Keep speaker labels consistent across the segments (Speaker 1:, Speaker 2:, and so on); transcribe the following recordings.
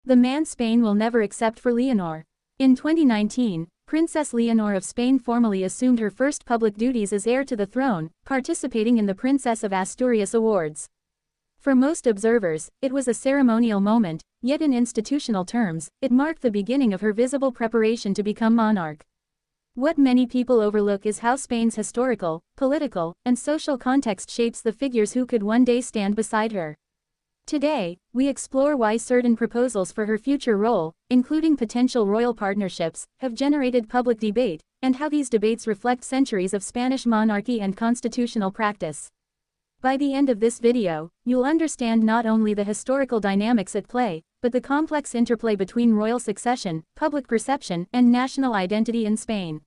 Speaker 1: The man Spain will never accept for Leonor. In 2019, Princess Leonor of Spain formally assumed her first public duties as heir to the throne, participating in the Princess of Asturias Awards. For most observers, it was a ceremonial moment, yet in institutional terms, it marked the beginning of her visible preparation to become monarch. What many people overlook is how Spain's historical, political, and social context shapes the figures who could one day stand beside her. Today, we explore why certain proposals for her future role, including potential royal partnerships, have generated public debate, and how these debates reflect centuries of Spanish monarchy and constitutional practice. By the end of this video, you'll understand not only the historical dynamics at play, but the complex interplay between royal succession, public perception, and national identity in Spain.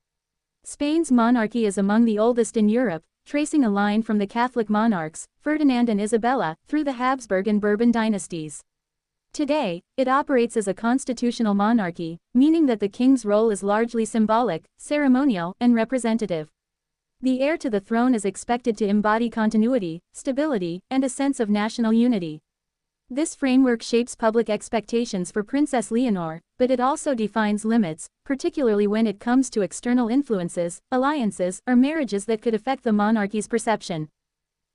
Speaker 1: Spain's monarchy is among the oldest in Europe, tracing a line from the Catholic monarchs, Ferdinand and Isabella, through the Habsburg and Bourbon dynasties. Today, it operates as a constitutional monarchy, meaning that the king's role is largely symbolic, ceremonial, and representative. The heir to the throne is expected to embody continuity, stability, and a sense of national unity. This framework shapes public expectations for Princess Leonor, but it also defines limits, particularly when it comes to external influences, alliances, or marriages that could affect the monarchy's perception.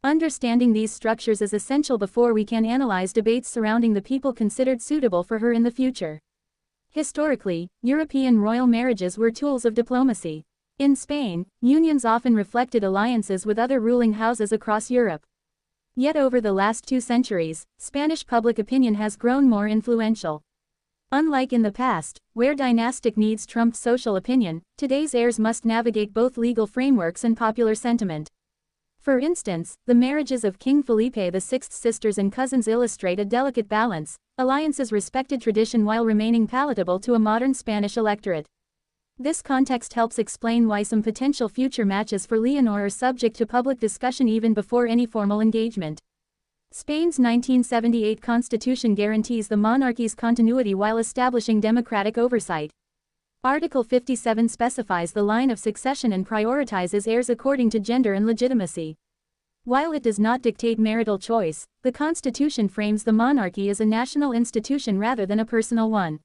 Speaker 1: Understanding these structures is essential before we can analyze debates surrounding the people considered suitable for her in the future. Historically, European royal marriages were tools of diplomacy. In Spain, unions often reflected alliances with other ruling houses across Europe. Yet over the last 2 centuries, Spanish public opinion has grown more influential. Unlike in the past, where dynastic needs trumped social opinion, today's heirs must navigate both legal frameworks and popular sentiment. For instance, the marriages of King Felipe VI's sisters and cousins illustrate a delicate balance. Alliances respected tradition while remaining palatable to a modern Spanish electorate. This context helps explain why some potential future matches for Leonor are subject to public discussion even before any formal engagement. Spain's 1978 constitution guarantees the monarchy's continuity while establishing democratic oversight. Article 57 specifies the line of succession and prioritizes heirs according to gender and legitimacy. While it does not dictate marital choice, the constitution frames the monarchy as a national institution rather than a personal one.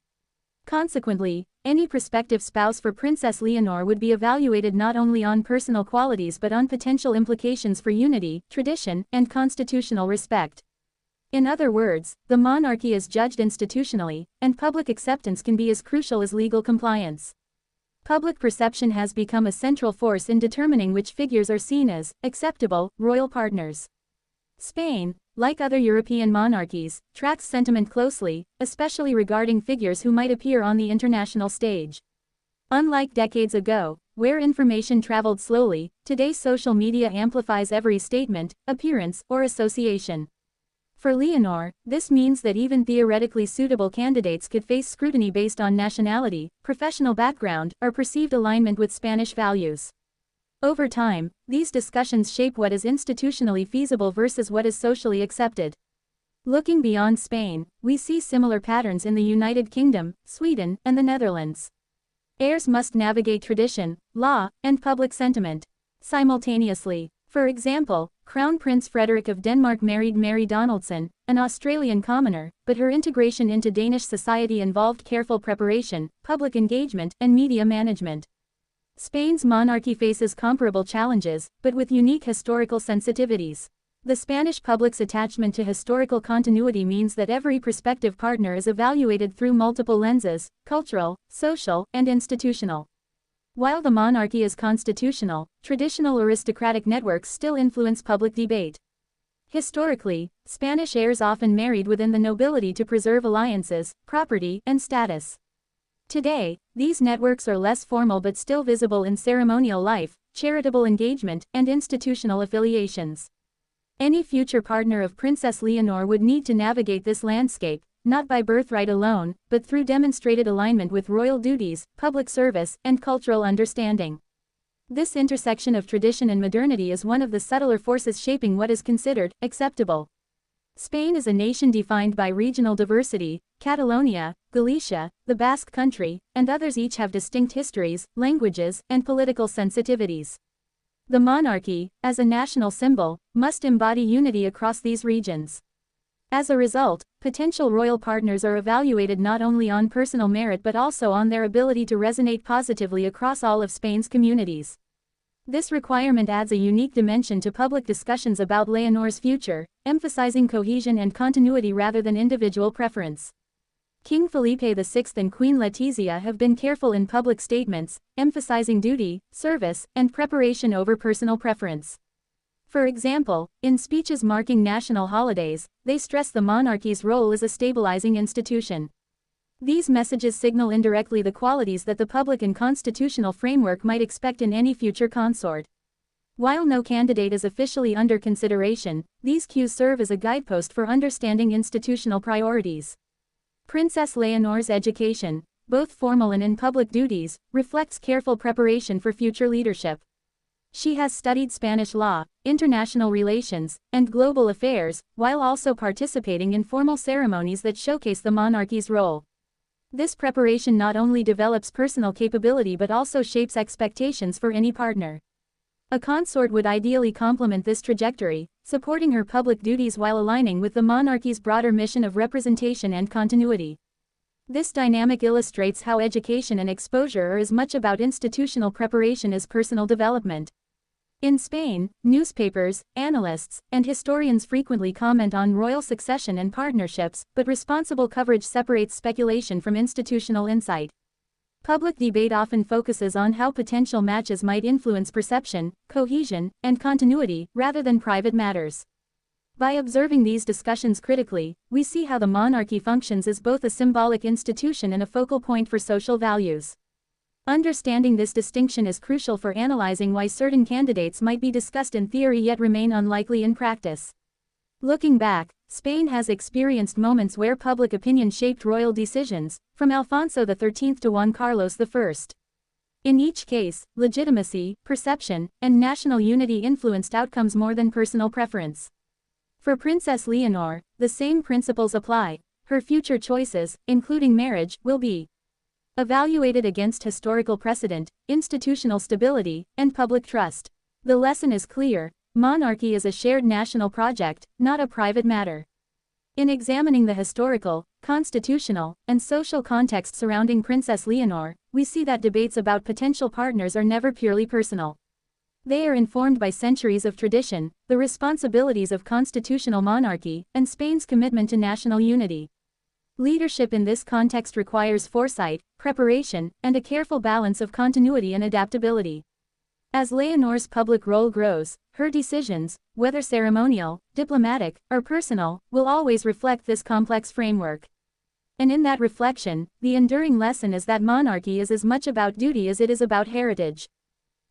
Speaker 1: Consequently, any prospective spouse for Princess Leonor would be evaluated not only on personal qualities but on potential implications for unity, tradition, and constitutional respect. In other words, the monarchy is judged institutionally, and public acceptance can be as crucial as legal compliance. Public perception has become a central force in determining which figures are seen as acceptable royal partners. Spain, like other European monarchies, tracks sentiment closely, especially regarding figures who might appear on the international stage. Unlike decades ago, where information traveled slowly, today social media amplifies every statement, appearance, or association. For Leonor, this means that even theoretically suitable candidates could face scrutiny based on nationality, professional background, or perceived alignment with Spanish values. Over time, these discussions shape what is institutionally feasible versus what is socially accepted. Looking beyond Spain, we see similar patterns in the United Kingdom, Sweden, and the Netherlands. Heirs must navigate tradition, law, and public sentiment simultaneously. For example, Crown Prince Frederik of Denmark married Mary Donaldson, an Australian commoner, but her integration into Danish society involved careful preparation, public engagement, and media management. Spain's monarchy faces comparable challenges, but with unique historical sensitivities. The Spanish public's attachment to historical continuity means that every prospective partner is evaluated through multiple lenses: cultural, social, and institutional. While the monarchy is constitutional, traditional aristocratic networks still influence public debate. Historically, Spanish heirs often married within the nobility to preserve alliances, property, and status. Today, these networks are less formal but still visible in ceremonial life, charitable engagement, and institutional affiliations. Any future partner of Princess Leonor would need to navigate this landscape, not by birthright alone, but through demonstrated alignment with royal duties, public service, and cultural understanding. This intersection of tradition and modernity is one of the subtler forces shaping what is considered acceptable. Spain is a nation defined by regional diversity. Catalonia, Galicia, the Basque Country, and others each have distinct histories, languages, and political sensitivities. The monarchy, as a national symbol, must embody unity across these regions. As a result, potential royal partners are evaluated not only on personal merit but also on their ability to resonate positively across all of Spain's communities. This requirement adds a unique dimension to public discussions about Leonor's future, emphasizing cohesion and continuity rather than individual preference. King Felipe VI and Queen Letizia have been careful in public statements, emphasizing duty, service, and preparation over personal preference. For example, in speeches marking national holidays, they stress the monarchy's role as a stabilizing institution. These messages signal indirectly the qualities that the public and constitutional framework might expect in any future consort. While no candidate is officially under consideration, these cues serve as a guidepost for understanding institutional priorities. Princess Leonor's education, both formal and in public duties, reflects careful preparation for future leadership. She has studied Spanish law, international relations, and global affairs, while also participating in formal ceremonies that showcase the monarchy's role. This preparation not only develops personal capability but also shapes expectations for any partner. A consort would ideally complement this trajectory, supporting her public duties while aligning with the monarchy's broader mission of representation and continuity. This dynamic illustrates how education and exposure are as much about institutional preparation as personal development. In Spain, newspapers, analysts, and historians frequently comment on royal succession and partnerships, but responsible coverage separates speculation from institutional insight. Public debate often focuses on how potential matches might influence perception, cohesion, and continuity, rather than private matters. By observing these discussions critically, we see how the monarchy functions as both a symbolic institution and a focal point for social values. Understanding this distinction is crucial for analyzing why certain candidates might be discussed in theory yet remain unlikely in practice. Looking back, Spain has experienced moments where public opinion shaped royal decisions, from Alfonso XIII to Juan Carlos I. In each case, legitimacy, perception, and national unity influenced outcomes more than personal preference. For Princess Leonor, the same principles apply. Her future choices, including marriage, will be evaluated against historical precedent, institutional stability, and public trust. The lesson is clear: monarchy is a shared national project, not a private matter. In examining the historical, constitutional, and social context surrounding Princess Leonor, we see that debates about potential partners are never purely personal. They are informed by centuries of tradition, the responsibilities of constitutional monarchy, and Spain's commitment to national unity. Leadership in this context requires foresight, preparation, and a careful balance of continuity and adaptability. As Leonor's public role grows, her decisions, whether ceremonial, diplomatic, or personal, will always reflect this complex framework. And in that reflection, the enduring lesson is that monarchy is as much about duty as it is about heritage.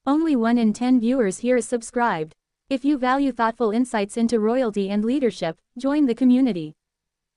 Speaker 1: Only 1 in 10 viewers here is subscribed. If you value thoughtful insights into royalty and leadership, join the community.